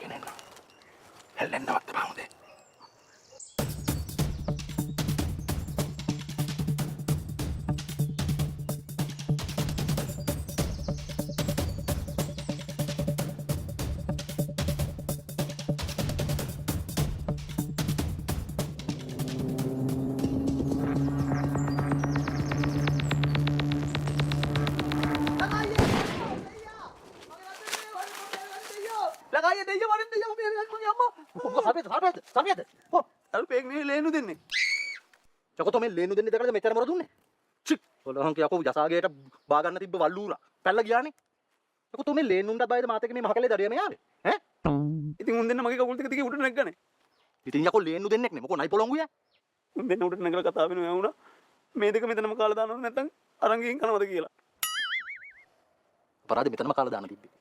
දාගෙන එන්න. හෙල්ලෙන්නවත් එපා හොඳේ. ලගායේ දෙයියෝ වරින් දෙයියෝ මගේ අම්මා. මොකද සමයද? ඔව්. අර පේක් නේ ලේනු දෙන්නේ. චකොතෝ මේ ලේනු දෙන්නේ දැකලාද මෙච්චර මොර දුන්නේ? චි. ඔලහන් කියකෝ යසාගේට බා ගන්න තිබ්බ වල්ලූරා. පැල්ල ගියානේ. චකොතෝ මේ ලේනුන්ට බයද මාතේ මේ මහකලේ දඩිය මේ ආවේ? ඈ? ඉතින් උන් දෙන්න මගේ කකුල් ටික දිගේ උඩට නැග්ගනේ. ඉතින් යකෝ ලේනු දෙන්නෙක් නේ. මොකෝ නයි පොළොංගුය? උන් දෙන්න උඩට නැගලා කතා වෙනවා වුණා. මේ දෙක මෙතනම කාලා දානවද නැත්නම් අරන් ගිහින් කනවද කියලා. අපරාධ මෙතනම කාලා දාන්න තිබ්බේ.